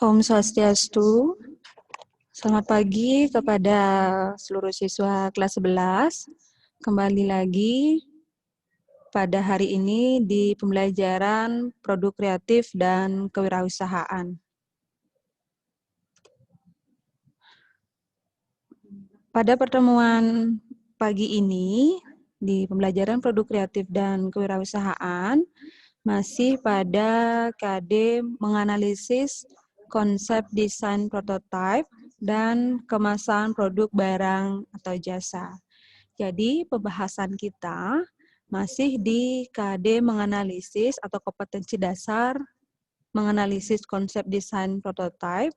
Om Swastiastu. Selamat pagi kepada seluruh siswa kelas 11. Kembali lagi pada hari ini di pembelajaran produk kreatif dan kewirausahaan. Pada pertemuan pagi ini di pembelajaran produk kreatif dan kewirausahaan masih pada KD menganalisis konsep desain prototipe dan kemasan produk barang atau jasa. Jadi pembahasan kita masih di KD menganalisis atau kompetensi dasar menganalisis konsep desain prototipe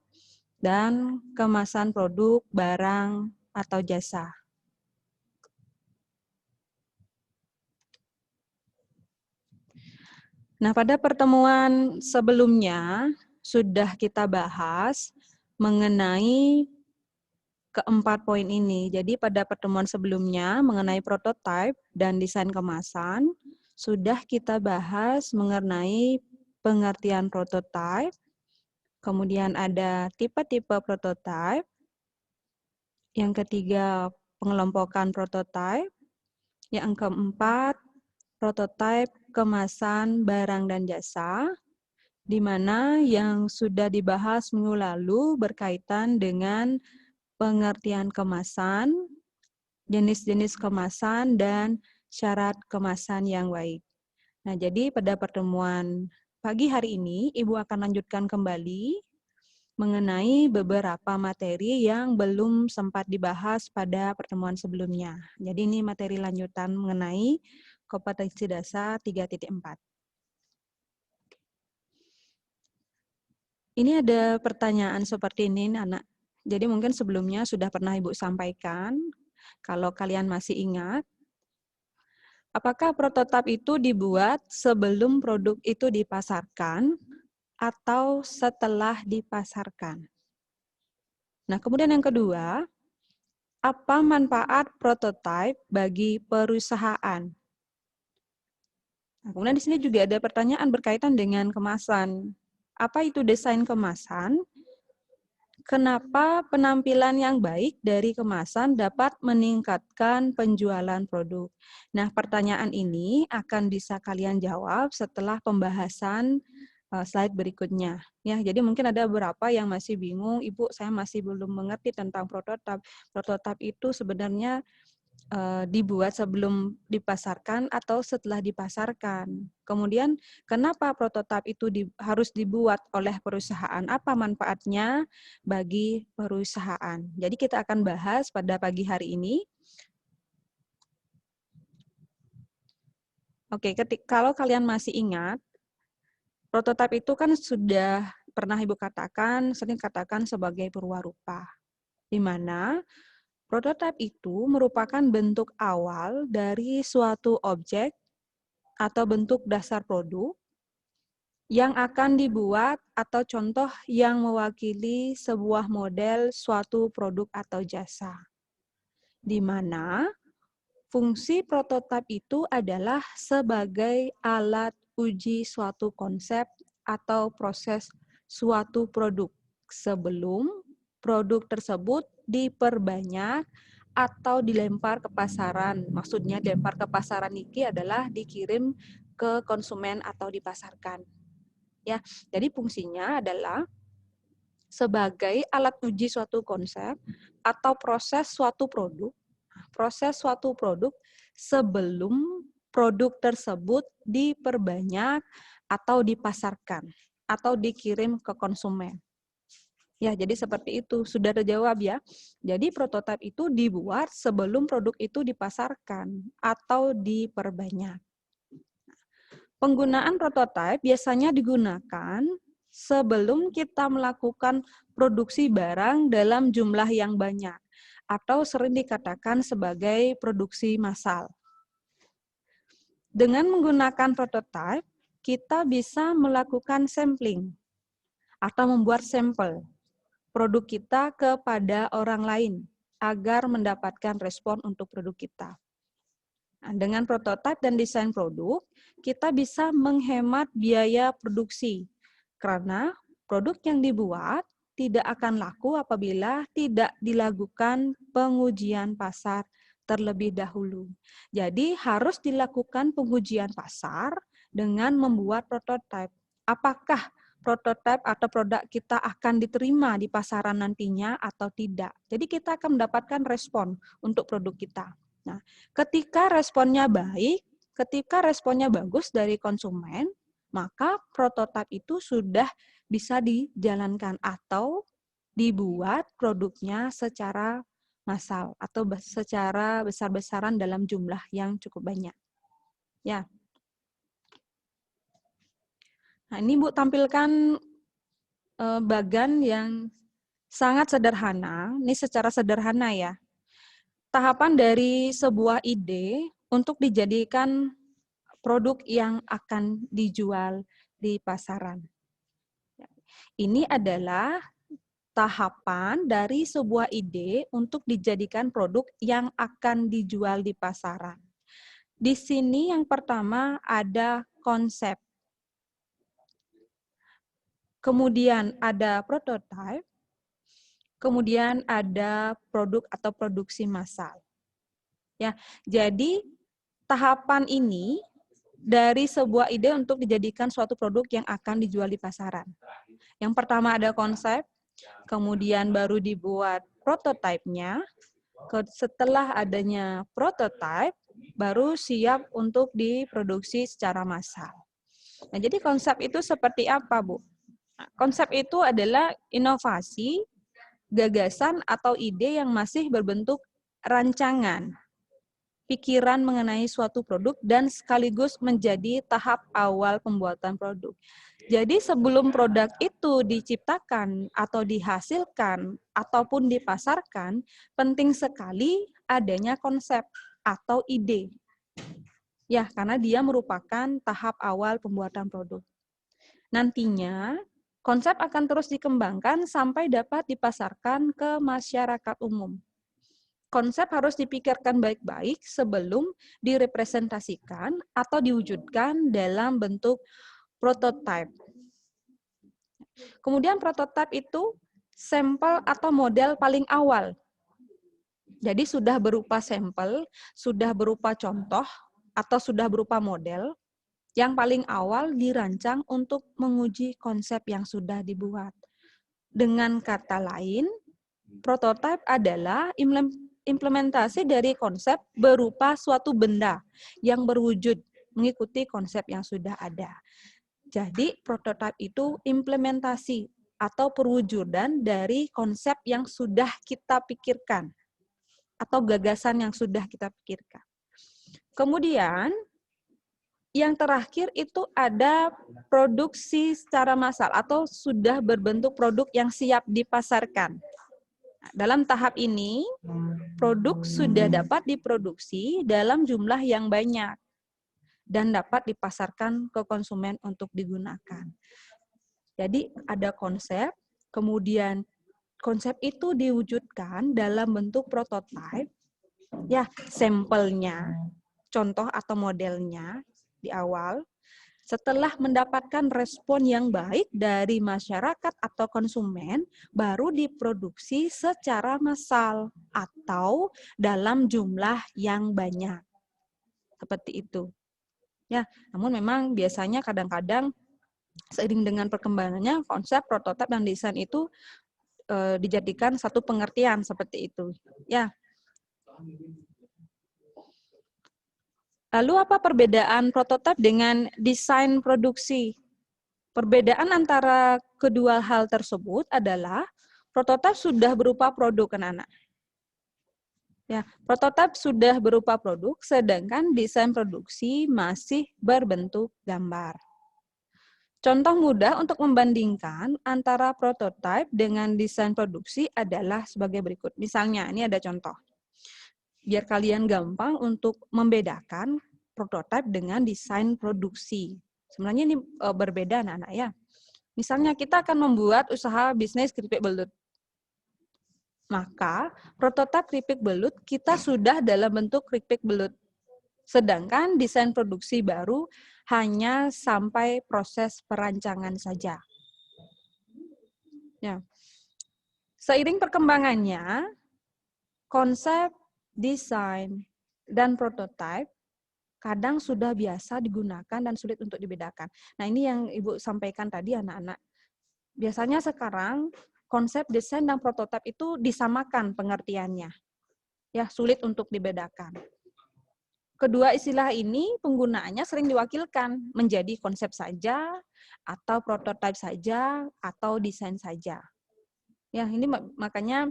dan kemasan produk barang atau jasa. Nah, pada pertemuan sebelumnya sudah kita bahas mengenai keempat poin ini. Jadi pada pertemuan sebelumnya mengenai prototipe dan desain kemasan, sudah kita bahas mengenai pengertian prototipe, kemudian ada tipe-tipe prototipe, yang ketiga pengelompokan prototipe, yang keempat prototipe kemasan barang dan jasa, di mana yang sudah dibahas minggu lalu berkaitan dengan pengertian kemasan, jenis-jenis kemasan, dan syarat kemasan yang baik. Nah, jadi pada pertemuan pagi hari ini, Ibu akan lanjutkan kembali mengenai beberapa materi yang belum sempat dibahas pada pertemuan sebelumnya. Jadi ini materi lanjutan mengenai kompetensi dasar 3.4. Ini ada pertanyaan seperti ini, anak. Jadi mungkin sebelumnya sudah pernah Ibu sampaikan, kalau kalian masih ingat, apakah prototipe itu dibuat sebelum produk itu dipasarkan atau setelah dipasarkan? Nah, kemudian yang kedua, apa manfaat prototipe bagi perusahaan? Nah, kemudian di sini juga ada pertanyaan berkaitan dengan kemasan. Apa itu desain kemasan? Kenapa penampilan yang baik dari kemasan dapat meningkatkan penjualan produk? Nah, pertanyaan ini akan bisa kalian jawab setelah pembahasan slide berikutnya. Ya, jadi mungkin ada beberapa yang masih bingung, Ibu, saya masih belum mengerti tentang prototipe. Prototipe itu sebenarnya dibuat sebelum dipasarkan atau setelah dipasarkan. Kemudian, kenapa prototipe itu harus dibuat oleh perusahaan? Apa manfaatnya bagi perusahaan? Jadi kita akan bahas pada pagi hari ini. Oke, kalau kalian masih ingat, prototipe itu kan sudah pernah Ibu katakan, sering katakan sebagai perwarupa, di mana prototipe itu merupakan bentuk awal dari suatu objek atau bentuk dasar produk yang akan dibuat atau contoh yang mewakili sebuah model suatu produk atau jasa. Di mana fungsi prototipe itu adalah sebagai alat uji suatu konsep atau proses suatu produk sebelum produk tersebut diperbanyak atau dilempar ke pasaran. Maksudnya dilempar ke pasaran ini adalah dikirim ke konsumen atau dipasarkan. Ya, jadi fungsinya adalah sebagai alat uji suatu konsep atau proses suatu produk sebelum produk tersebut diperbanyak atau dipasarkan atau dikirim ke konsumen. Ya, jadi seperti itu. Sudah terjawab ya. Jadi prototipe itu dibuat sebelum produk itu dipasarkan atau diperbanyak. Penggunaan prototipe biasanya digunakan sebelum kita melakukan produksi barang dalam jumlah yang banyak atau sering dikatakan sebagai produksi massal. Dengan menggunakan prototipe, kita bisa melakukan sampling atau membuat sampel produk kita kepada orang lain agar mendapatkan respon untuk produk kita. Nah, dengan prototipe dan desain produk, kita bisa menghemat biaya produksi karena produk yang dibuat tidak akan laku apabila tidak dilakukan pengujian pasar terlebih dahulu. Jadi harus dilakukan pengujian pasar dengan membuat prototipe. Apakah prototipe atau produk kita akan diterima di pasaran nantinya atau tidak. Jadi kita akan mendapatkan respon untuk produk kita. Nah, ketika responnya baik, ketika responnya bagus dari konsumen, maka prototipe itu sudah bisa dijalankan atau dibuat produknya secara massal atau secara besar-besaran dalam jumlah yang cukup banyak. Ya. Nah, ini Bu tampilkan bagan yang sangat sederhana. Ini secara sederhana ya. Tahapan dari sebuah ide untuk dijadikan produk yang akan dijual di pasaran. Ini adalah tahapan dari sebuah ide untuk dijadikan produk yang akan dijual di pasaran. Di sini yang pertama ada konsep. Kemudian ada prototipe. Kemudian ada produk atau produksi massal. Ya, jadi tahapan ini dari sebuah ide untuk dijadikan suatu produk yang akan dijual di pasaran. Yang pertama ada konsep, kemudian baru dibuat prototipenya. Setelah adanya prototipe, baru siap untuk diproduksi secara massal. Nah, jadi konsep itu seperti apa, Bu? Nah, konsep itu adalah inovasi, gagasan atau ide yang masih berbentuk rancangan, pikiran mengenai suatu produk dan sekaligus menjadi tahap awal pembuatan produk. Jadi sebelum produk itu diciptakan atau dihasilkan ataupun dipasarkan, penting sekali adanya konsep atau ide. Ya, karena dia merupakan tahap awal pembuatan produk. Nantinya konsep akan terus dikembangkan sampai dapat dipasarkan ke masyarakat umum. Konsep harus dipikirkan baik-baik sebelum direpresentasikan atau diwujudkan dalam bentuk prototipe. Kemudian prototipe itu sampel atau model paling awal. Jadi sudah berupa sampel, sudah berupa contoh, atau sudah berupa model, yang paling awal dirancang untuk menguji konsep yang sudah dibuat. Dengan kata lain, prototipe adalah implementasi dari konsep berupa suatu benda yang berwujud mengikuti konsep yang sudah ada. Jadi, prototipe itu implementasi atau perwujudan dari konsep yang sudah kita pikirkan atau gagasan yang sudah kita pikirkan. Kemudian, yang terakhir itu ada produksi secara massal atau sudah berbentuk produk yang siap dipasarkan. Nah, dalam tahap ini, produk sudah dapat diproduksi dalam jumlah yang banyak dan dapat dipasarkan ke konsumen untuk digunakan. Jadi ada konsep, kemudian konsep itu diwujudkan dalam bentuk prototipe, ya sampelnya, contoh atau modelnya di awal. Setelah mendapatkan respon yang baik dari masyarakat atau konsumen, baru diproduksi secara massal atau dalam jumlah yang banyak. Seperti itu. Ya, namun memang biasanya kadang-kadang seiring dengan perkembangannya konsep, prototipe, dan desain itu dijadikan satu pengertian seperti itu. Ya. Lalu apa perbedaan prototipe dengan desain produksi? Perbedaan antara kedua hal tersebut adalah prototipe sudah berupa produk anak-anak. Ya, prototipe sudah berupa produk, sedangkan desain produksi masih berbentuk gambar. Contoh mudah untuk membandingkan antara prototipe dengan desain produksi adalah sebagai berikut. Misalnya, ini ada contoh. Biar kalian gampang untuk membedakan prototipe dengan desain produksi. Sebenarnya ini berbeda anak-anak ya. Misalnya kita akan membuat usaha bisnis keripik belut. Maka prototipe keripik belut kita sudah dalam bentuk keripik belut. Sedangkan desain produksi baru hanya sampai proses perancangan saja. Ya. Seiring perkembangannya, konsep, desain, dan prototipe kadang sudah biasa digunakan dan sulit untuk dibedakan. Nah, ini yang Ibu sampaikan tadi, anak-anak. Biasanya sekarang konsep, desain, dan prototipe itu disamakan pengertiannya. Ya, sulit untuk dibedakan. Kedua istilah ini penggunaannya sering diwakilkan menjadi konsep saja, atau prototipe saja, atau desain saja. Ya, ini makanya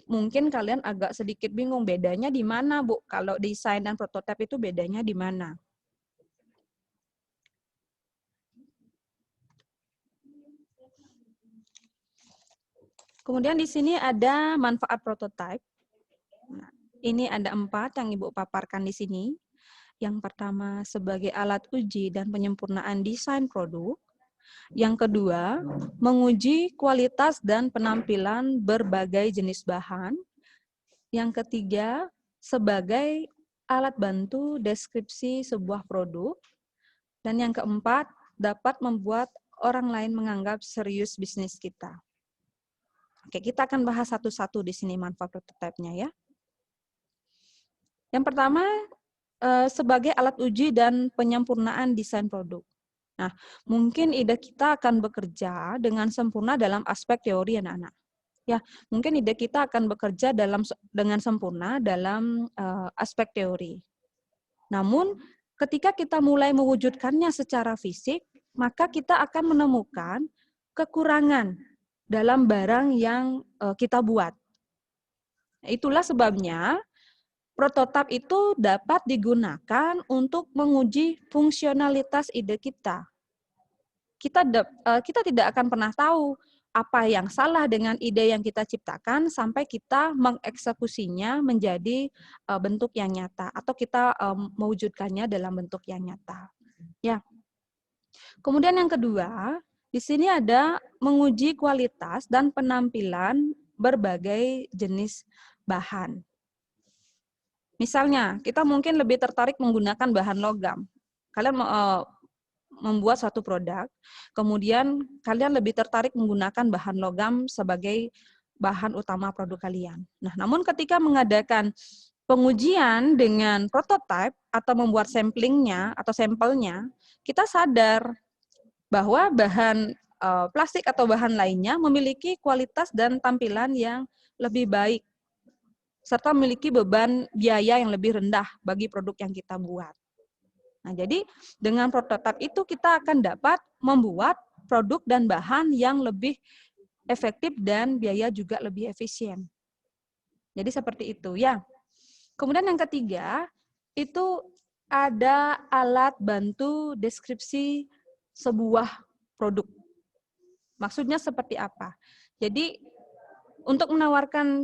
mungkin kalian agak sedikit bingung bedanya di mana, Bu? Kalau desain dan prototipe itu bedanya di mana? Kemudian di sini ada manfaat prototipe. Nah, ini ada 4 yang Ibu paparkan di sini. Yang pertama sebagai alat uji dan penyempurnaan desain produk. Yang kedua, menguji kualitas dan penampilan berbagai jenis bahan. Yang ketiga, sebagai alat bantu deskripsi sebuah produk. Dan yang keempat, dapat membuat orang lain menganggap serius bisnis kita. Oke, kita akan bahas satu-satu di sini manfaat prototipe-nya ya. Yang pertama, sebagai alat uji dan penyempurnaan desain produk. Nah, mungkin ide kita akan bekerja dengan sempurna dalam aspek teori anak-anak. Ya, mungkin ide kita akan bekerja dengan sempurna dalam aspek teori. Namun, ketika kita mulai mewujudkannya secara fisik, maka kita akan menemukan kekurangan dalam barang yang kita buat. Itulah sebabnya prototipe itu dapat digunakan untuk menguji fungsionalitas ide kita. Kita tidak akan pernah tahu apa yang salah dengan ide yang kita ciptakan sampai kita mengeksekusinya menjadi bentuk yang nyata atau kita mewujudkannya dalam bentuk yang nyata. Ya. Kemudian yang kedua, di sini ada menguji kualitas dan penampilan berbagai jenis bahan. Misalnya, kita mungkin lebih tertarik menggunakan bahan logam. Kalian membuat suatu produk, kemudian kalian lebih tertarik menggunakan bahan logam sebagai bahan utama produk kalian. Nah, namun ketika mengadakan pengujian dengan prototipe atau membuat samplingnya atau sampelnya, kita sadar bahwa bahan plastik atau bahan lainnya memiliki kualitas dan tampilan yang lebih baik serta memiliki beban biaya yang lebih rendah bagi produk yang kita buat. Nah, jadi dengan prototipe itu kita akan dapat membuat produk dan bahan yang lebih efektif dan biaya juga lebih efisien. Jadi seperti itu ya. Kemudian yang ketiga, itu ada alat bantu deskripsi sebuah produk. Maksudnya seperti apa? Jadi untuk menawarkan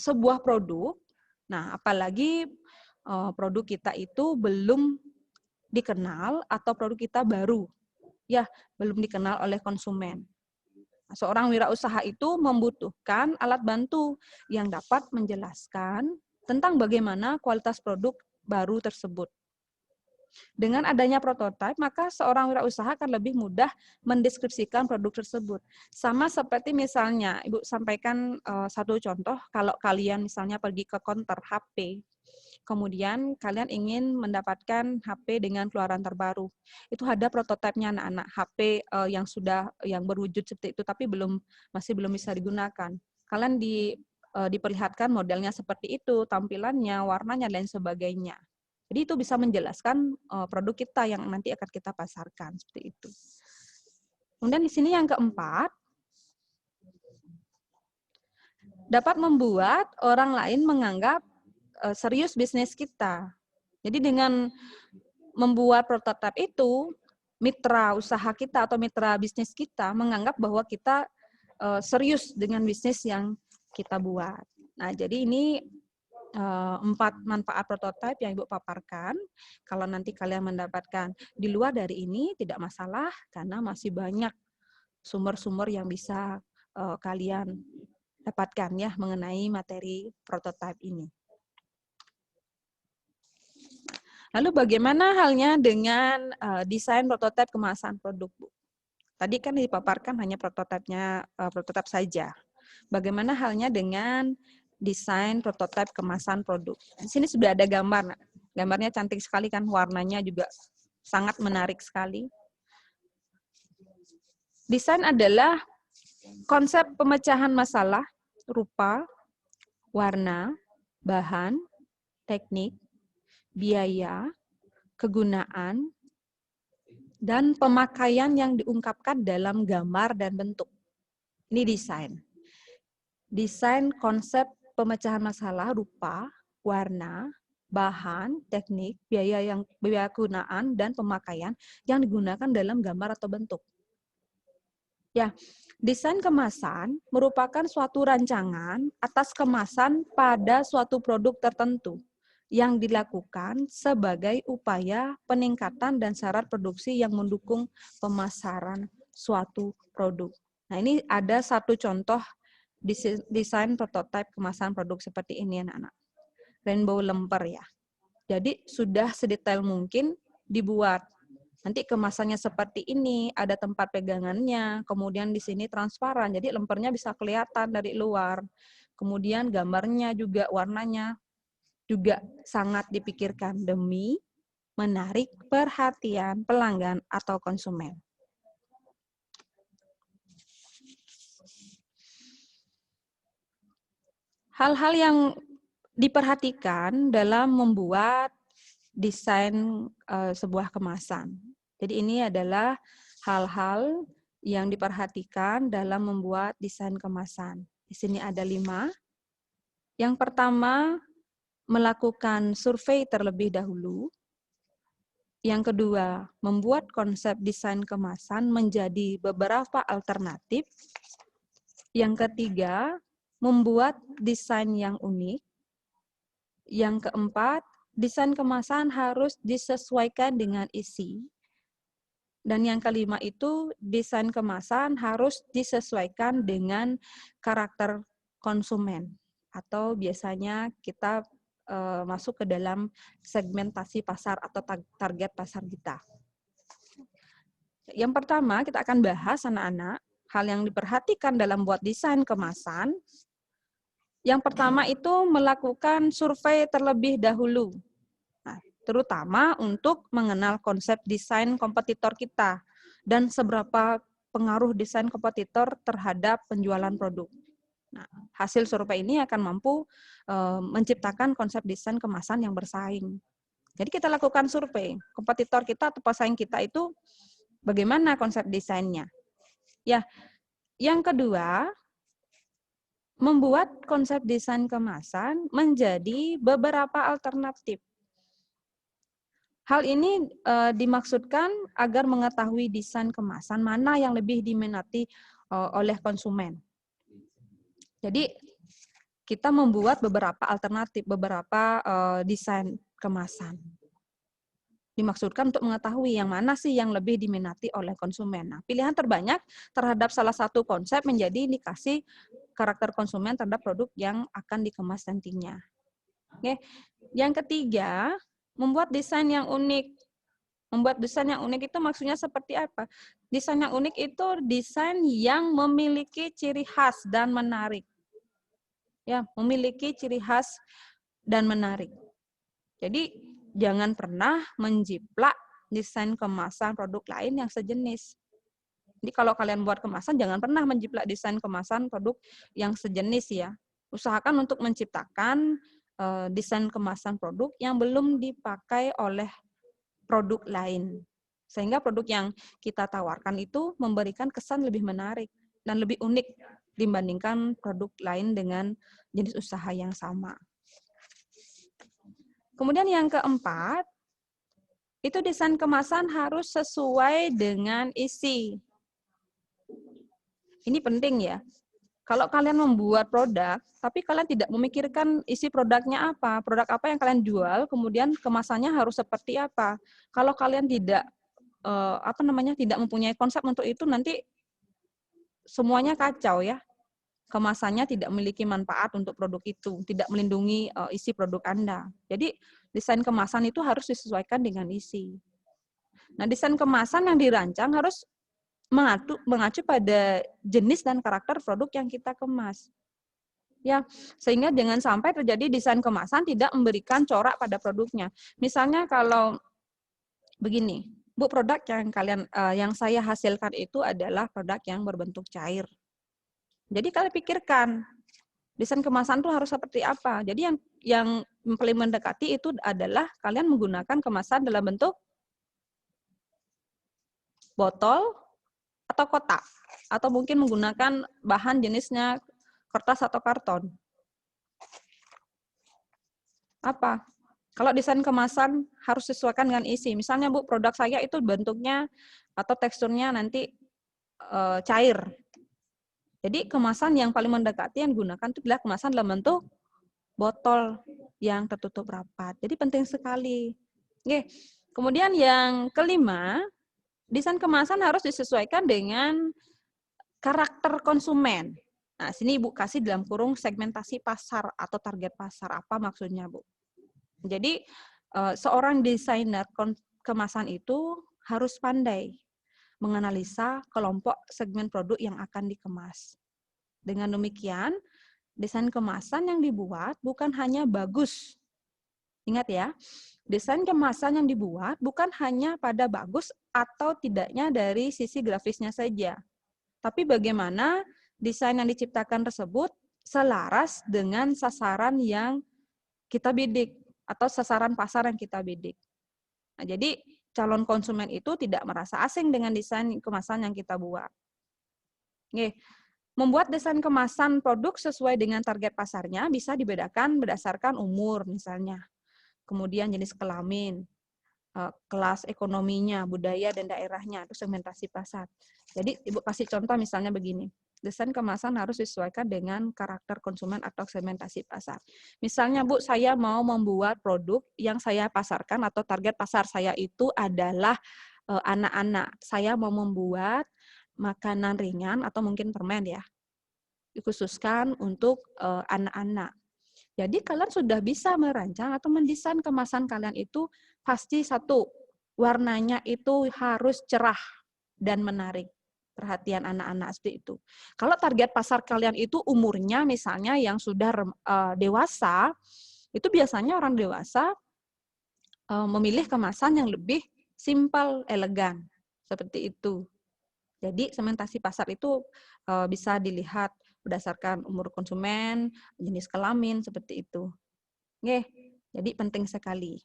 sebuah produk, nah apalagi produk kita itu belum dikenal atau produk kita baru, ya belum dikenal oleh konsumen. Seorang wirausaha itu membutuhkan alat bantu yang dapat menjelaskan tentang bagaimana kualitas produk baru tersebut. Dengan adanya prototipe, maka seorang wirausaha akan lebih mudah mendeskripsikan produk tersebut. Sama seperti misalnya, Ibu sampaikan satu contoh, kalau kalian misalnya pergi ke counter HP, kemudian kalian ingin mendapatkan HP dengan keluaran terbaru. Itu ada prototipenya anak-anak, HP yang berwujud seperti itu, tapi masih belum bisa digunakan. Kalian diperlihatkan modelnya seperti itu, tampilannya, warnanya, dan sebagainya. Jadi itu bisa menjelaskan produk kita yang nanti akan kita pasarkan seperti itu. Kemudian di sini yang keempat, dapat membuat orang lain menganggap serius bisnis kita. Jadi dengan membuat prototipe itu, mitra usaha kita atau mitra bisnis kita menganggap bahwa kita serius dengan bisnis yang kita buat. Nah, jadi ini 4 manfaat prototipe yang Ibu paparkan. Kalau nanti kalian mendapatkan di luar dari ini tidak masalah karena masih banyak sumber-sumber yang bisa kalian dapatkan ya mengenai materi prototipe ini. Lalu bagaimana halnya dengan desain prototipe kemasan produk, Bu? Tadi kan dipaparkan hanya prototipnya, prototip saja. Bagaimana halnya dengan desain prototipe kemasan produk? Di sini sudah ada gambar. Gambarnya cantik sekali kan, warnanya juga sangat menarik sekali. Desain adalah konsep pemecahan masalah, rupa, warna, bahan, teknik, biaya, kegunaan, dan pemakaian yang diungkapkan dalam gambar dan bentuk. Ini desain. Desain konsep pemecahan masalah rupa, warna, bahan, teknik, biaya kegunaan, dan pemakaian yang digunakan dalam gambar atau bentuk. Ya, desain kemasan merupakan suatu rancangan atas kemasan pada suatu produk tertentu yang dilakukan sebagai upaya peningkatan dan syarat produksi yang mendukung pemasaran suatu produk. Nah, ini ada satu contoh desain prototipe kemasan produk seperti ini, anak-anak. Rainbow lemper ya. Jadi sudah sedetail mungkin dibuat. Nanti kemasannya seperti ini, ada tempat pegangannya, kemudian di sini transparan, jadi lempernya bisa kelihatan dari luar. Kemudian gambarnya juga, warnanya juga sangat dipikirkan demi menarik perhatian pelanggan atau konsumen. Hal-hal yang diperhatikan dalam membuat desain sebuah kemasan. Jadi ini adalah hal-hal yang diperhatikan dalam membuat desain kemasan. Di sini ada 5. Yang pertama, melakukan survei terlebih dahulu. Yang kedua, membuat konsep desain kemasan menjadi beberapa alternatif. Yang ketiga, membuat desain yang unik. Yang keempat, desain kemasan harus disesuaikan dengan isi. Dan yang kelima itu, desain kemasan harus disesuaikan dengan karakter konsumen. Atau biasanya kita masuk ke dalam segmentasi pasar atau target pasar kita. Yang pertama, kita akan bahas anak-anak, hal yang diperhatikan dalam buat desain kemasan. Yang pertama itu melakukan survei terlebih dahulu. Nah, terutama untuk mengenal konsep desain kompetitor kita dan seberapa pengaruh desain kompetitor terhadap penjualan produk. Nah, hasil survei ini akan mampu menciptakan konsep desain kemasan yang bersaing. Jadi kita lakukan survei, kompetitor kita atau pesaing kita itu bagaimana konsep desainnya. Ya, yang kedua, membuat konsep desain kemasan menjadi beberapa alternatif. Hal ini dimaksudkan agar mengetahui desain kemasan mana yang lebih diminati oleh konsumen. Jadi kita membuat beberapa alternatif, beberapa desain kemasan. Dimaksudkan untuk mengetahui yang mana sih yang lebih diminati oleh konsumen. Nah, pilihan terbanyak terhadap salah satu konsep menjadi indikasi karakter konsumen terhadap produk yang akan dikemas nantinya. Oke. Yang ketiga, membuat desain yang unik. Membuat desain yang unik itu maksudnya seperti apa? Desain yang unik itu desain yang memiliki ciri khas dan menarik. Ya, memiliki ciri khas dan menarik. Jadi, jangan pernah menjiplak desain kemasan produk lain yang sejenis. Jadi kalau kalian buat kemasan, jangan pernah menjiplak desain kemasan produk yang sejenis ya. Usahakan untuk menciptakan desain kemasan produk yang belum dipakai oleh produk lain. Sehingga produk yang kita tawarkan itu memberikan kesan lebih menarik dan lebih unik dibandingkan produk lain dengan jenis usaha yang sama. Kemudian yang keempat, itu desain kemasan harus sesuai dengan isi. Ini penting ya. Kalau kalian membuat produk, tapi kalian tidak memikirkan isi produknya apa, produk apa yang kalian jual, kemudian kemasannya harus seperti apa. Kalau kalian tidak tidak mempunyai konsep untuk itu, nanti semuanya kacau ya. Kemasannya tidak memiliki manfaat untuk produk itu, tidak melindungi isi produk Anda. Jadi desain kemasan itu harus disesuaikan dengan isi. Nah, desain kemasan yang dirancang harus mengacu pada jenis dan karakter produk yang kita kemas. Ya, sehingga jangan sampai terjadi desain kemasan tidak memberikan corak pada produknya. Misalnya kalau begini, Bu, produk yang saya hasilkan itu adalah produk yang berbentuk cair. Jadi kalian pikirkan desain kemasan itu harus seperti apa. Jadi yang paling mendekati itu adalah kalian menggunakan kemasan dalam bentuk botol atau kotak, atau mungkin menggunakan bahan jenisnya kertas atau karton. Apa? Kalau desain kemasan harus sesuaikan dengan isi. Misalnya Bu, produk saya itu bentuknya atau teksturnya nanti cair. Jadi kemasan yang paling mendekati yang digunakan itu adalah kemasan dalam bentuk botol yang tertutup rapat. Jadi penting sekali. Oke. Kemudian yang kelima, desain kemasan harus disesuaikan dengan karakter konsumen. Nah, sini Ibu kasih dalam kurung segmentasi pasar atau target pasar. Apa maksudnya, Bu? Jadi, seorang desainer kemasan itu harus pandai menganalisa kelompok segmen produk yang akan dikemas. Dengan demikian, desain kemasan yang dibuat bukan hanya bagus. Ingat ya, desain kemasan yang dibuat bukan hanya pada bagus atau tidaknya dari sisi grafisnya saja. Tapi bagaimana desain yang diciptakan tersebut selaras dengan sasaran yang kita bidik atau sasaran pasar yang kita bidik. Nah, jadi calon konsumen itu tidak merasa asing dengan desain kemasan yang kita buat. Oke. Membuat desain kemasan produk sesuai dengan target pasarnya bisa dibedakan berdasarkan umur misalnya, kemudian jenis kelamin, kelas ekonominya, budaya dan daerahnya, itu segmentasi pasar. Jadi Ibu kasih contoh misalnya begini, desain kemasan harus disesuaikan dengan karakter konsumen atau segmentasi pasar. Misalnya Bu, saya mau membuat produk yang saya pasarkan atau target pasar saya itu adalah anak-anak. Saya mau membuat makanan ringan atau mungkin permen ya, dikhususkan untuk anak-anak. Jadi kalian sudah bisa merancang atau mendesain kemasan kalian itu pasti satu, warnanya itu harus cerah dan menarik perhatian anak-anak seperti itu. Kalau target pasar kalian itu umurnya misalnya yang sudah dewasa, itu biasanya orang dewasa memilih kemasan yang lebih simpel, elegan, seperti itu. Jadi segmentasi pasar itu bisa dilihat berdasarkan umur konsumen, jenis kelamin, seperti itu. Oke, jadi penting sekali.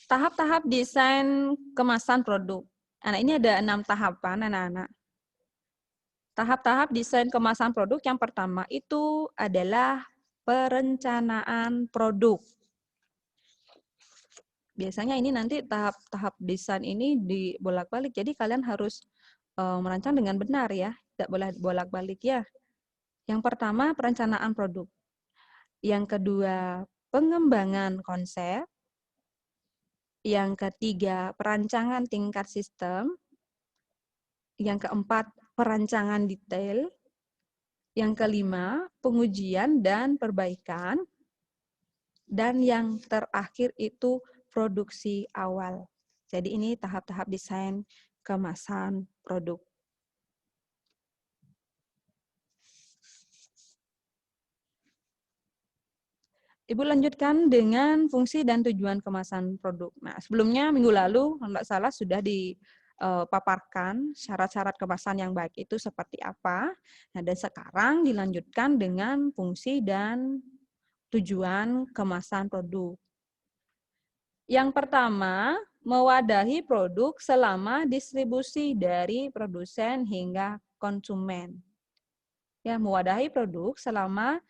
Tahap-tahap desain kemasan produk. Nah, ini ada 6 tahapan, anak-anak. Tahap-tahap desain kemasan produk yang pertama itu adalah perencanaan produk. Biasanya ini nanti tahap-tahap desain ini dibolak-balik, jadi kalian harus merancang dengan benar ya, tidak boleh bolak-balik ya. Yang pertama, perencanaan produk. Yang kedua, pengembangan konsep. Yang ketiga, perancangan tingkat sistem. Yang keempat, perancangan detail. Yang kelima, pengujian dan perbaikan. Dan yang terakhir itu produksi awal. Jadi ini tahap-tahap desain kemasan produk. Ibu lanjutkan dengan fungsi dan tujuan kemasan produk. Nah, sebelumnya minggu lalu, kalau tidak salah, sudah dipaparkan syarat-syarat kemasan yang baik itu seperti apa. Nah, dan sekarang dilanjutkan dengan fungsi dan tujuan kemasan produk. Yang pertama, mewadahi produk selama distribusi dari produsen hingga konsumen. Ya, mewadahi produk selama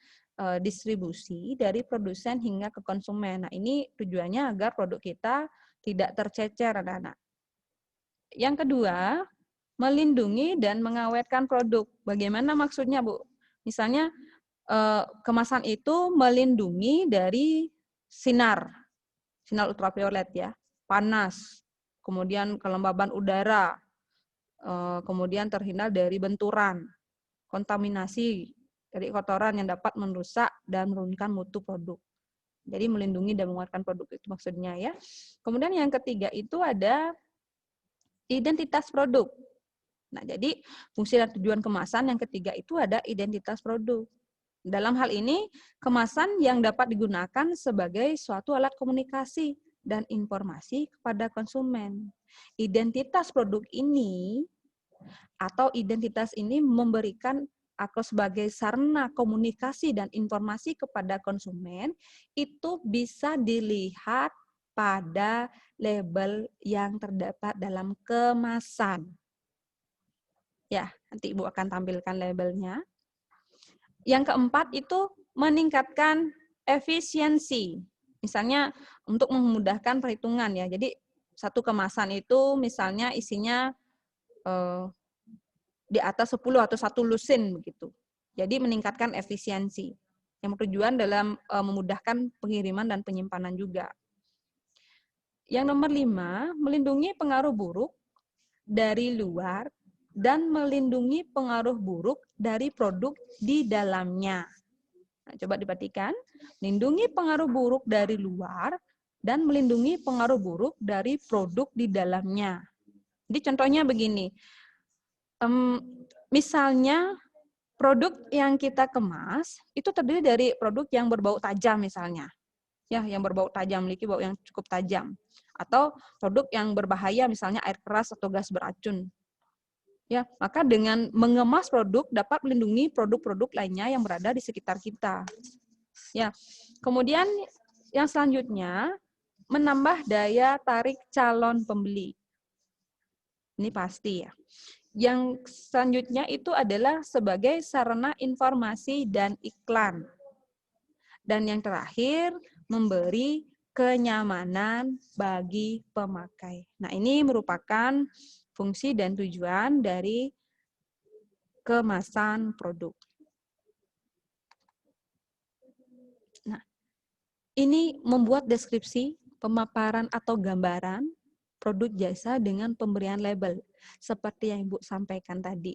distribusi dari produsen hingga ke konsumen. Nah, ini tujuannya agar produk kita tidak tercecer, anak-anak. Yang kedua, melindungi dan mengawetkan produk. Bagaimana maksudnya, Bu? Misalnya, kemasan itu melindungi dari sinar ultraviolet ya, panas, kemudian kelembaban udara, kemudian terhindar dari benturan, kontaminasi dari kotoran yang dapat merusak dan menurunkan mutu produk. Jadi melindungi dan menguatkan produk itu maksudnya ya. Kemudian yang ketiga itu ada identitas produk. Nah, jadi fungsi dan tujuan kemasan yang ketiga itu ada identitas produk. Dalam hal ini, kemasan yang dapat digunakan sebagai suatu alat komunikasi dan informasi kepada konsumen. Identitas produk ini atau identitas ini memberikan atau sebagai sarana komunikasi dan informasi kepada konsumen itu bisa dilihat pada label yang terdapat dalam kemasan. Ya, nanti Ibu akan tampilkan labelnya. Yang keempat itu meningkatkan efisiensi. Misalnya untuk memudahkan perhitungan ya. Jadi satu kemasan itu misalnya isinya di atas 10 atau 1 lusin begitu. Jadi meningkatkan efisiensi. Yang bertujuan dalam memudahkan pengiriman dan penyimpanan juga. Yang nomor 5, melindungi pengaruh buruk dari luar dan melindungi pengaruh buruk dari produk di dalamnya. Nah, coba diperhatikan, melindungi pengaruh buruk dari luar dan melindungi pengaruh buruk dari produk di dalamnya. Jadi contohnya begini, misalnya produk yang kita kemas itu terdiri dari produk yang berbau tajam misalnya, ya, yang berbau tajam, memiliki bau yang cukup tajam, atau produk yang berbahaya misalnya air keras atau gas beracun. Ya, maka dengan mengemas produk dapat melindungi produk-produk lainnya yang berada di sekitar kita. Ya, kemudian yang selanjutnya menambah daya tarik calon pembeli. Ini pasti ya. Yang selanjutnya itu adalah sebagai sarana informasi dan iklan. Dan yang terakhir, memberi kenyamanan bagi pemakai. Nah, ini merupakan fungsi dan tujuan dari kemasan produk. Nah, ini membuat deskripsi, pemaparan atau gambaran produk jasa dengan pemberian label, seperti yang Ibu sampaikan tadi.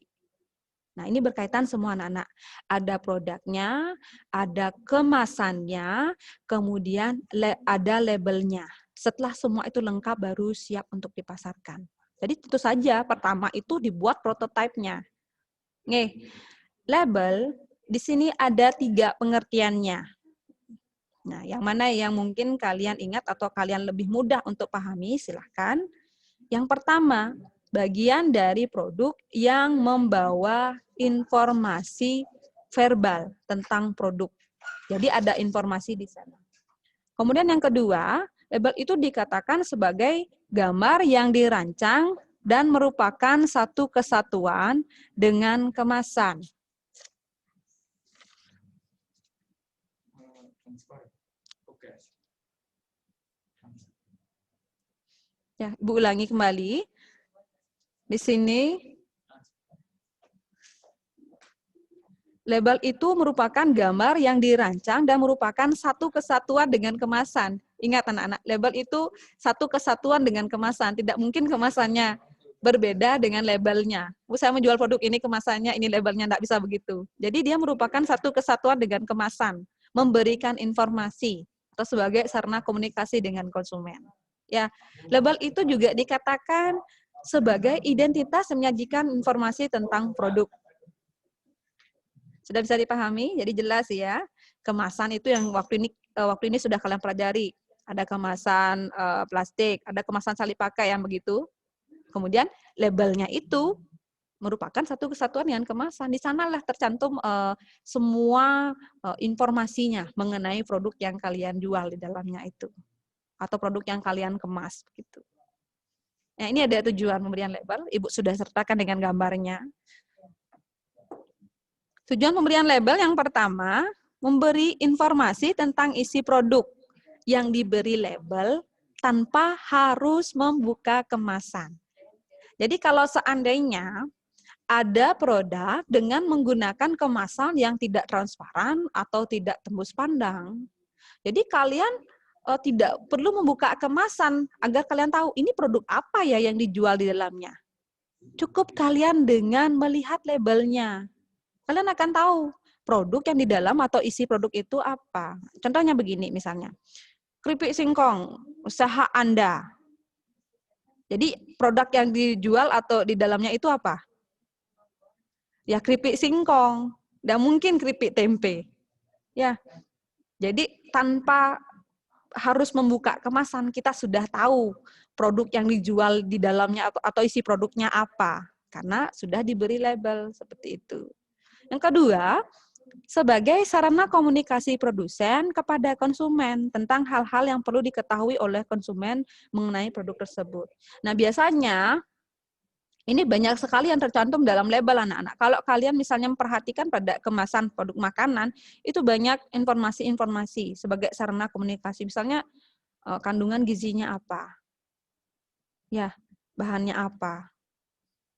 Nah, ini berkaitan semua anak-anak. Ada produknya, ada kemasannya, kemudian ada labelnya. Setelah semua itu lengkap, baru siap untuk dipasarkan. Jadi tentu saja pertama itu dibuat prototipenya. Nih, label di sini ada 3 pengertiannya. Nah, yang mana yang mungkin kalian ingat atau kalian lebih mudah untuk pahami, silahkan. Yang pertama, bagian dari produk yang membawa informasi verbal tentang produk. Jadi ada informasi di sana. Kemudian yang kedua, label itu dikatakan sebagai gambar yang dirancang dan merupakan satu kesatuan dengan kemasan. Ya, Ibu ulangi kembali. Di sini label itu merupakan gambar yang dirancang dan merupakan satu kesatuan dengan kemasan. Ingat anak-anak, label itu satu kesatuan dengan kemasan. Tidak mungkin kemasannya berbeda dengan labelnya. Saya menjual produk ini kemasannya, ini labelnya, tidak bisa begitu. Jadi dia merupakan satu kesatuan dengan kemasan, memberikan informasi atau sebagai sarana komunikasi dengan konsumen. Ya, label itu juga dikatakan sebagai identitas yang menyajikan informasi tentang produk. Sudah bisa dipahami? Jadi jelas ya. Kemasan itu yang waktu ini sudah kalian pelajari. Ada kemasan plastik, ada kemasan salib pakai yang begitu. Kemudian labelnya itu merupakan satu kesatuan dengan kemasan. Di sanalah tercantum semua informasinya mengenai produk yang kalian jual di dalamnya itu. Atau produk yang kalian kemas begitu. Nah, ini ada tujuan pemberian label. Ibu sudah sertakan dengan gambarnya. Tujuan pemberian label yang pertama, memberi informasi tentang isi produk yang diberi label tanpa harus membuka kemasan. Jadi kalau seandainya ada produk dengan menggunakan kemasan yang tidak transparan atau tidak tembus pandang, jadi kalian tidak perlu membuka kemasan agar kalian tahu ini produk apa ya yang dijual di dalamnya. Cukup kalian dengan melihat labelnya. Kalian akan tahu produk yang di dalam atau isi produk itu apa. Contohnya begini misalnya, keripik singkong, usaha Anda. Jadi produk yang dijual atau di dalamnya itu apa? Ya keripik singkong, nggak mungkin keripik tempe. Ya, jadi tanpa harus membuka kemasan, kita sudah tahu produk yang dijual di dalamnya atau isi produknya apa. Karena sudah diberi label seperti itu. Yang kedua, sebagai sarana komunikasi produsen kepada konsumen tentang hal-hal yang perlu diketahui oleh konsumen mengenai produk tersebut. Nah, biasanya ini banyak sekali yang tercantum dalam label anak-anak. Kalau kalian misalnya memperhatikan pada kemasan produk makanan, itu banyak informasi-informasi sebagai sarana komunikasi. Misalnya kandungan gizinya apa, ya bahannya apa.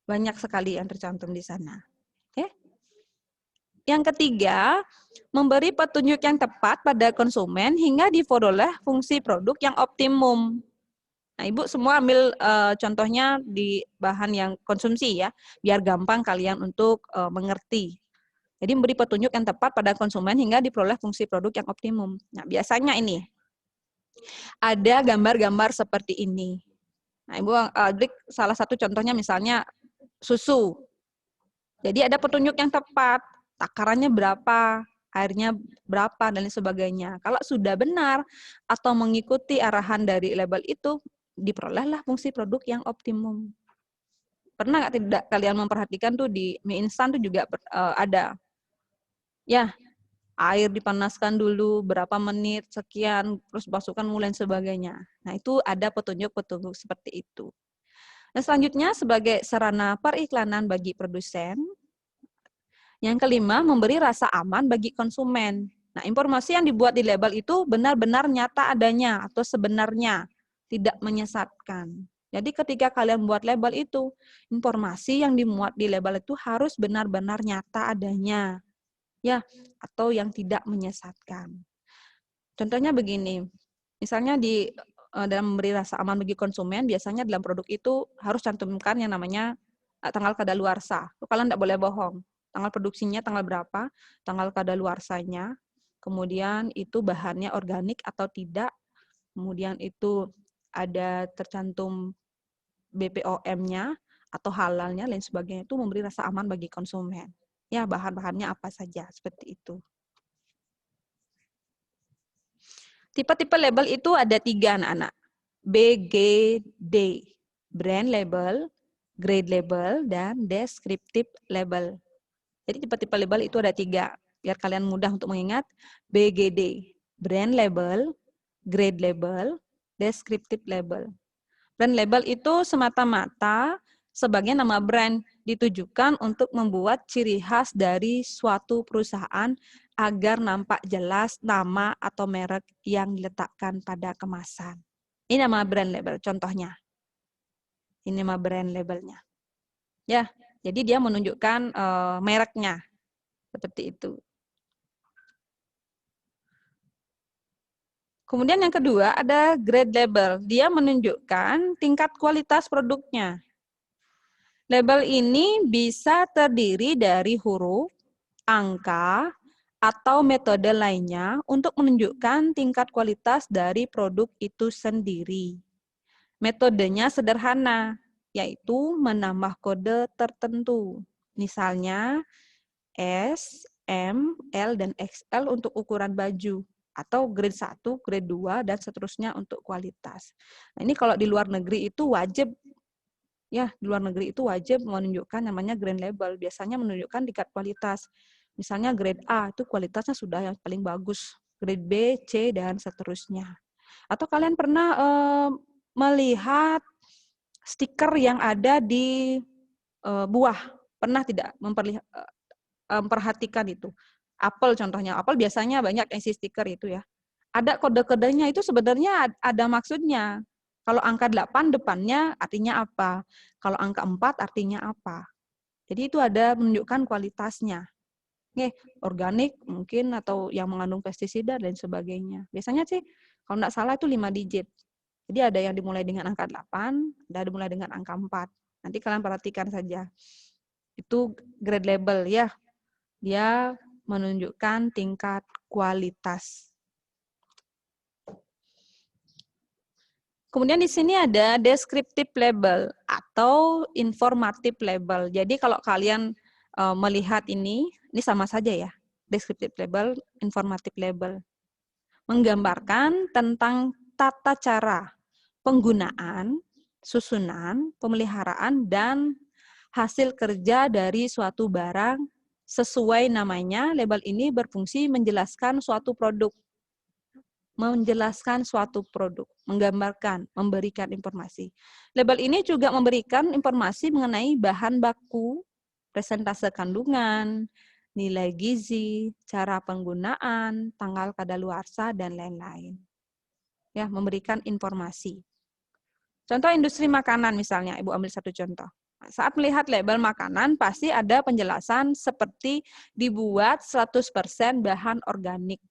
Banyak sekali yang tercantum di sana. Oke? Yang ketiga, memberi petunjuk yang tepat pada konsumen hingga diperoleh fungsi produk yang optimum. Nah, Ibu semua ambil contohnya di bahan yang konsumsi ya, biar gampang kalian untuk mengerti. Jadi memberi petunjuk yang tepat pada konsumen hingga diperoleh fungsi produk yang optimum. Nah, biasanya ini ada gambar-gambar seperti ini. Nah, Ibu beri salah satu contohnya misalnya susu. Jadi ada petunjuk yang tepat, takarannya berapa, airnya berapa, dan lain sebagainya. Kalau sudah benar atau mengikuti arahan dari label itu, diperolehlah fungsi produk yang optimum. Pernah nggak tidak kalian memperhatikan tuh di mie instan tuh juga ada. Ya, air dipanaskan dulu berapa menit, sekian, terus masukkan mulai sebagainya. Nah, itu ada petunjuk-petunjuk seperti itu. Nah, selanjutnya sebagai sarana periklanan bagi produsen. Yang kelima, memberi rasa aman bagi konsumen. Nah, informasi yang dibuat di label itu benar-benar nyata adanya atau sebenarnya, tidak menyesatkan. Jadi ketika kalian buat label itu, informasi yang dimuat di label itu harus benar-benar nyata adanya, ya, atau yang tidak menyesatkan. Contohnya begini, misalnya dalam memberi rasa aman bagi konsumen, biasanya dalam produk itu harus cantumkan yang namanya tanggal kadaluarsa. Kalian tidak boleh bohong. Tanggal produksinya tanggal berapa, tanggal kadaluarsanya, kemudian itu bahannya organik atau tidak, kemudian itu ada tercantum BPOM-nya atau halalnya, lain sebagainya, itu memberi rasa aman bagi konsumen. Ya, bahan-bahannya apa saja, seperti itu. Tipe-tipe label itu ada 3 anak-anak. BGD, brand label, grade label, dan descriptive label. Jadi tipe-tipe label itu ada 3. Biar kalian mudah untuk mengingat. BGD, brand label, grade label, descriptive label. Brand label itu semata-mata sebagai nama brand ditujukan untuk membuat ciri khas dari suatu perusahaan agar nampak jelas nama atau merek yang diletakkan pada kemasan. Ini nama brand label contohnya. Ini nama brand labelnya. Ya, jadi dia menunjukkan mereknya. Seperti itu. Kemudian yang kedua ada grade label. Dia menunjukkan tingkat kualitas produknya. Label ini bisa terdiri dari huruf, angka, atau metode lainnya untuk menunjukkan tingkat kualitas dari produk itu sendiri. Metodenya sederhana, yaitu menambah kode tertentu. Misalnya S, M, L, dan XL untuk ukuran baju, atau grade 1, grade 2, dan seterusnya untuk kualitas. Nah, ini kalau di luar negeri itu wajib, ya, di luar negeri itu wajib menunjukkan namanya grade label, biasanya menunjukkan tingkat kualitas. Misalnya grade A, itu kualitasnya sudah yang paling bagus, grade B, C, dan seterusnya. Atau kalian pernah melihat stiker yang ada di buah, pernah tidak memperhatikan itu? Apel contohnya, apel biasanya banyak isi stiker itu ya. Ada kode-kodenya itu sebenarnya ada maksudnya. Kalau angka 8 depannya artinya apa? Kalau angka 4 artinya apa? Jadi itu ada menunjukkan kualitasnya. Oke, organik mungkin atau yang mengandung pestisida dan sebagainya. Biasanya sih kalau enggak salah itu 5 digit. Jadi ada yang dimulai dengan angka 8, ada dimulai dengan angka 4. Nanti kalian perhatikan saja. Itu grade label ya. Dia menunjukkan tingkat kualitas. Kemudian di sini ada descriptive label atau informative label. Jadi kalau kalian melihat ini sama saja ya. Descriptive label, informative label. Menggambarkan tentang tata cara penggunaan, susunan, pemeliharaan, dan hasil kerja dari suatu barang sesuai namanya. Label ini berfungsi menjelaskan suatu produk. Menggambarkan, memberikan informasi. Label ini juga memberikan informasi mengenai bahan baku, presentase kandungan, nilai gizi, cara penggunaan, tanggal kadaluarsa, dan lain-lain. Ya, memberikan informasi. Contoh industri makanan misalnya, Ibu ambil satu contoh. Saat melihat label makanan, pasti ada penjelasan seperti dibuat 100% bahan organik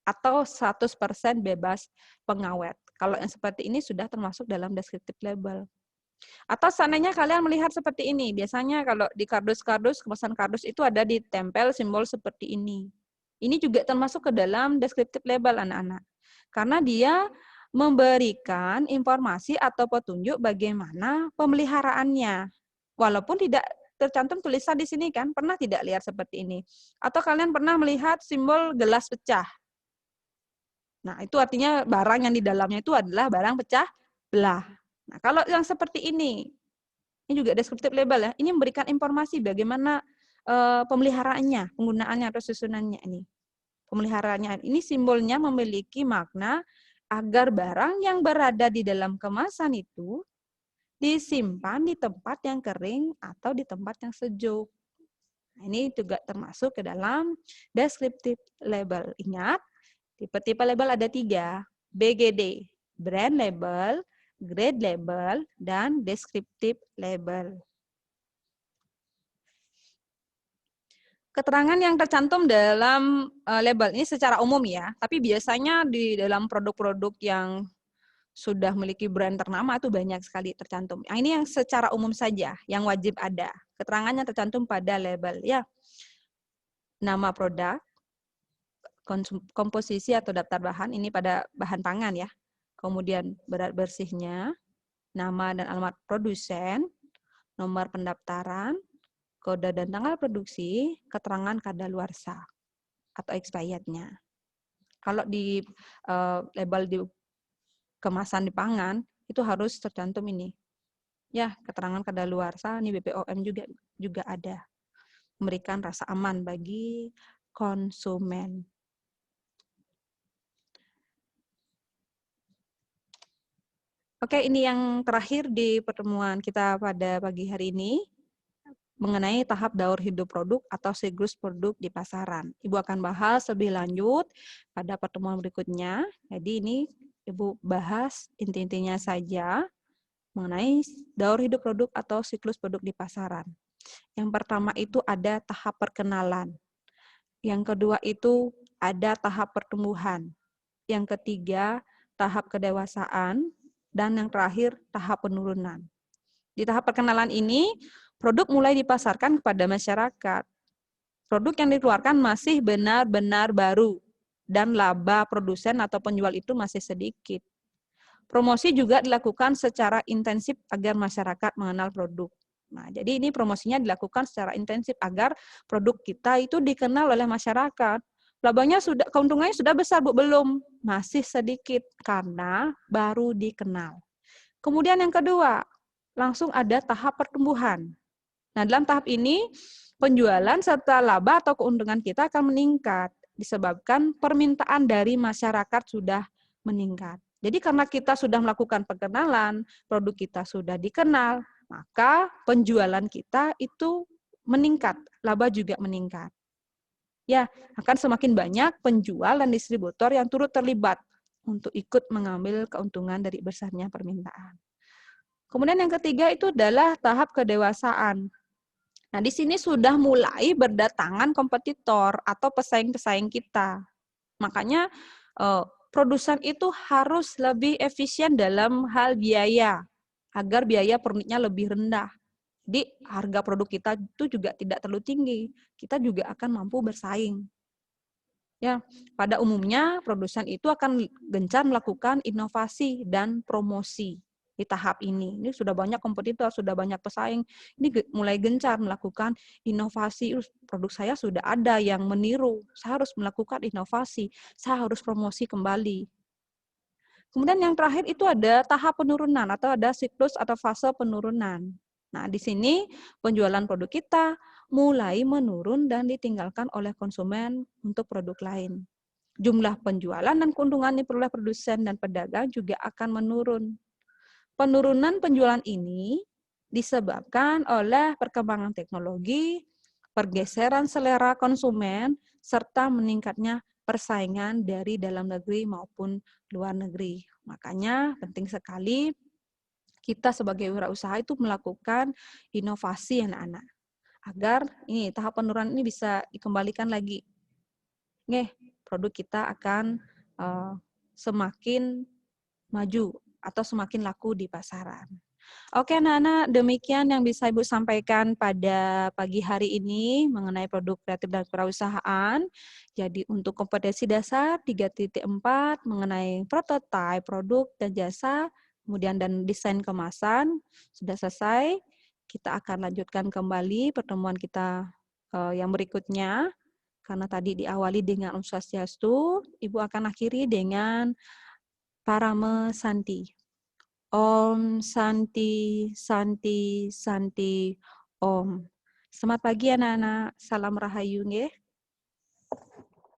atau 100% bebas pengawet. Kalau yang seperti ini sudah termasuk dalam descriptive label. Atau seandainya kalian melihat seperti ini, biasanya kalau di kardus-kardus, kemasan kardus itu ada ditempel simbol seperti ini. Ini juga termasuk ke dalam descriptive label anak-anak. Karena dia memberikan informasi atau petunjuk bagaimana pemeliharaannya. Walaupun tidak tercantum tulisan di sini kan, pernah tidak lihat seperti ini? Atau kalian pernah melihat simbol gelas pecah? Nah, itu artinya barang yang di dalamnya itu adalah barang pecah belah. Nah, kalau yang seperti ini juga descriptive label ya, ini memberikan informasi bagaimana pemeliharaannya, penggunaannya atau susunannya ini. Pemeliharaannya ini simbolnya memiliki makna agar barang yang berada di dalam kemasan itu disimpan di tempat yang kering atau di tempat yang sejuk. Nah, ini juga termasuk ke dalam descriptive label. Ingat, tipe-tipe label ada 3, BGD, brand label, grade label, dan descriptive label. Keterangan yang tercantum dalam label ini secara umum ya, tapi biasanya di dalam produk-produk yang sudah memiliki brand ternama itu banyak sekali tercantum. Nah, ini yang secara umum saja, yang wajib ada. Keterangannya tercantum pada label ya. Nama produk, komposisi atau daftar bahan, ini pada bahan pangan ya. Kemudian berat bersihnya, nama dan alamat produsen, nomor pendaftaran, kode dan tanggal produksi, keterangan kadaluarsa atau expirednya. Kalau di label di kemasan di pangan, itu harus tercantum ini. Ya, keterangan kadaluarsa, ini BPOM juga ada. Memberikan rasa aman bagi konsumen. Oke, ini yang terakhir di pertemuan kita pada pagi hari ini mengenai tahap daur hidup produk atau siklus produk di pasaran. Ibu akan bahas lebih lanjut pada pertemuan berikutnya. Jadi ini Ibu bahas inti-intinya saja mengenai daur hidup produk atau siklus produk di pasaran. Yang pertama itu ada tahap perkenalan. Yang kedua itu ada tahap pertumbuhan. Yang ketiga, tahap kedewasaan. Dan yang terakhir, tahap penurunan. Di tahap perkenalan ini, produk mulai dipasarkan kepada masyarakat. Produk yang dikeluarkan masih benar-benar baru. Dan laba produsen atau penjual itu masih sedikit. Promosi juga dilakukan secara intensif agar masyarakat mengenal produk. Nah, jadi ini promosinya dilakukan secara intensif agar produk kita itu dikenal oleh masyarakat. Labanya sudah, keuntungannya sudah besar, Bu? Belum, masih sedikit karena baru dikenal. Kemudian yang kedua, langsung ada tahap pertumbuhan. Nah, dalam tahap ini penjualan serta laba atau keuntungan kita akan meningkat disebabkan permintaan dari masyarakat sudah meningkat. Jadi karena kita sudah melakukan perkenalan, produk kita sudah dikenal, maka penjualan kita itu meningkat, laba juga meningkat. Ya, akan semakin banyak penjual dan distributor yang turut terlibat untuk ikut mengambil keuntungan dari besarnya permintaan. Kemudian yang ketiga itu adalah tahap kedewasaan. Nah, di sini sudah mulai berdatangan kompetitor atau pesaing-pesaing kita. Makanya produsen itu harus lebih efisien dalam hal biaya, agar biaya per unitnya lebih rendah. Jadi harga produk kita itu juga tidak terlalu tinggi. Kita juga akan mampu bersaing. Ya, pada umumnya produsen itu akan gencar melakukan inovasi dan promosi di tahap ini. Ini sudah banyak kompetitor, sudah banyak pesaing. Ini mulai gencar melakukan inovasi. Produk saya sudah ada yang meniru. Saya harus melakukan inovasi. Saya harus promosi kembali. Kemudian yang terakhir itu ada tahap penurunan atau ada siklus atau fase penurunan. Nah, di sini penjualan produk kita mulai menurun dan ditinggalkan oleh konsumen untuk produk lain. Jumlah penjualan dan keuntungan diperoleh produsen dan pedagang juga akan menurun. Penurunan penjualan ini disebabkan oleh perkembangan teknologi, pergeseran selera konsumen, serta meningkatnya persaingan dari dalam negeri maupun luar negeri. Makanya penting sekali kita sebagai wirausaha itu melakukan inovasi anak-anak agar ini tahap penurunan ini bisa dikembalikan lagi. Nih, produk kita akan semakin maju atau semakin laku di pasaran. Oke, anak-anak, demikian yang bisa Ibu sampaikan pada pagi hari ini mengenai produk kreatif dan kewirausahaan. Jadi untuk kompetensi dasar 3.4 mengenai prototipe produk dan jasa, kemudian dan desain kemasan sudah selesai. Kita akan lanjutkan kembali pertemuan kita yang berikutnya. Karena tadi diawali dengan Om Swastiastu, Ibu akan akhiri dengan Parame Santi. Om Santi, Santi, Santi, Om. Selamat pagi anak-anak. Salam Rahayu nggih.